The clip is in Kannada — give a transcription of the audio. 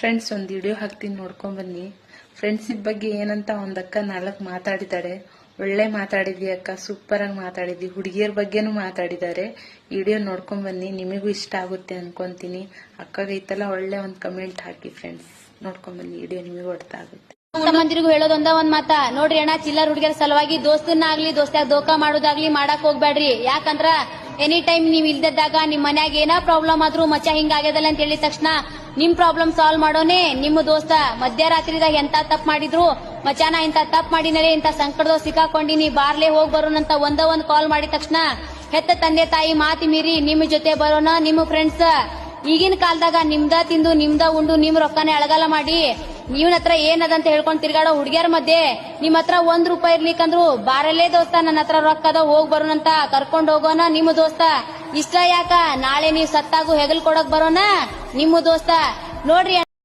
ಫ್ರೆಂಡ್ಸ್ ಒಂದು ವಿಡಿಯೋ ಹಾಕ್ತೀನಿ ನೋಡ್ಕೊಂಡ್ ಬನ್ನಿ. ಫ್ರೆಂಡ್ಶಿಪ್ ಬಗ್ಗೆ ಏನಂತ ಒಂದಕ್ಕ 4 ಮಾತಾಡಿದಾಳೆ. ಒಳ್ಳೆ ಮಾತಾಡಿದ್ವಿ ಅಕ್ಕ, ಸೂಪರ್ ಆಗಿ ಮಾತಾಡಿದ್ವಿ. ಹುಡುಗಿಯರ ಬಗ್ಗೆನೂ ಮಾತಾಡಿದ್ದಾರೆ. ವಿಡಿಯೋ ನೋಡ್ಕೊಂಡ್ ಬನ್ನಿ, ನಿಮಗೂ ಇಷ್ಟ ಆಗುತ್ತೆ ಅನ್ಕೊಂತೀನಿ. ಅಕ್ಕಗೈತಲ್ಲ ಒಳ್ಳೆ ಒಂದು ಕಮೆಂಟ್ ಹಾಕಿ ಫ್ರೆಂಡ್ಸ್, ನೋಡ್ಕೊಂಡ್ ಬನ್ನಿ ವಿಡಿಯೋ, ನಿಮಗೂ ಅರ್ಥ ಆಗುತ್ತೆ. ಮಂದಿರಿಗೂ ಹೇಳೋದೊಂದ ಒಂದ್ ಮಾತ ನೋಡ್ರಿ ಅಣ್ಣ, ಚಿಲ್ಲರ್ ಹುಡುಗಿಯರ ಸಲುವಾಗಿ ದೋಸ್ತನ್ನಾಗ್ಲಿ ದೋಸ್ತಾಗ ದೋಖಾ ಮಾಡೋದಾಗ್ಲಿ ಮಾಡಕ್ ಹೋಗ್ಬೇಡ್ರಿ. ಯಾಕಂದ್ರ ಎನಿ ಟೈಮ್ ನೀವ್ ಇಲ್ದಾಗ ನಿಮ್ ಮನ್ಯಾಗ ಏನಾ ಪ್ರಾಬ್ಲಮ್ ಆದ್ರೂ ಮಚ್ಚ ಹಿಂಗ ಆಗ್ಯದಲ್ಲ ಅಂತ ಹೇಳಿದ ತಕ್ಷಣ ನಿಮ್ ಪ್ರಾಬ್ಲಮ್ ಸಾಲ್ವ್ ಮಾಡೋನೆ ನಿಮ್ಮ ದೋಸ್ತ. ಮಧ್ಯರಾತ್ರಿದಾಗ ಎಂತ ತಪ್ಪ ಮಾಡಿದ್ರು ಮಚಾನ ಇಂತ ತಪ್ಪ ಮಾಡಿನಲೆ ಇಂತ ಸಂಕಟದಾಗ ಸಿಕ್ಕಾಕೊಂಡಿನಿ, ಬಾರ್ಲೆ ಹೋಗ್ ಬರೋಣಂತ ಒಂದ್ ಕಾಲ್ ಮಾಡಿದ ತಕ್ಷಣ ಹೆತ್ತ ತಂದೆ ತಾಯಿ ಮಾತಿ ಮೀರಿ ನಿಮ್ ಜೊತೆ ಬರೋಣ ನಿಮ್ಮ ಫ್ರೆಂಡ್ಸ್. ಈಗಿನ ಕಾಲದಾಗ ನಿಮ್ದ ತಿಂದು ನಿಮ್ದ ಉಂಡು ನಿಮ್ ರೊಕ್ಕನೇ ಅಳಗಾಲ ಮಾಡಿ ನೀವ್ ಹತ್ರ ಏನದಂತ ಹೇಳ್ಕೊಂಡ್ ತಿರ್ಗಾಡೋ ಹುಡುಗಿಯರ ಮಧ್ಯೆ ನಿಮ್ ಹತ್ರ ₹1 ಇರ್ಲಿಕ್ಕಂದ್ರು ಬಾರಲ್ಲೇ ದೋಸ್ತ ನನ್ನ ಹತ್ರ ರೊಕ್ಕ ಅದ ಹೋಗ್ ಬರೋಣಂತ ಕರ್ಕೊಂಡ್ ಹೋಗೋಣ ನಿಮ್ಮ ದೋಸ್ತ. ಇಷ್ಟ ಯಾಕ ನಾಳೆ ನೀವ್ ಸತ್ತಾಗೂ ಹೆಗಲ್ ಕೊಡಕ್ ಬರೋಣ ನಿಮ್ಮ ದೋಸ್ತ. ನೋಡ್ರಿ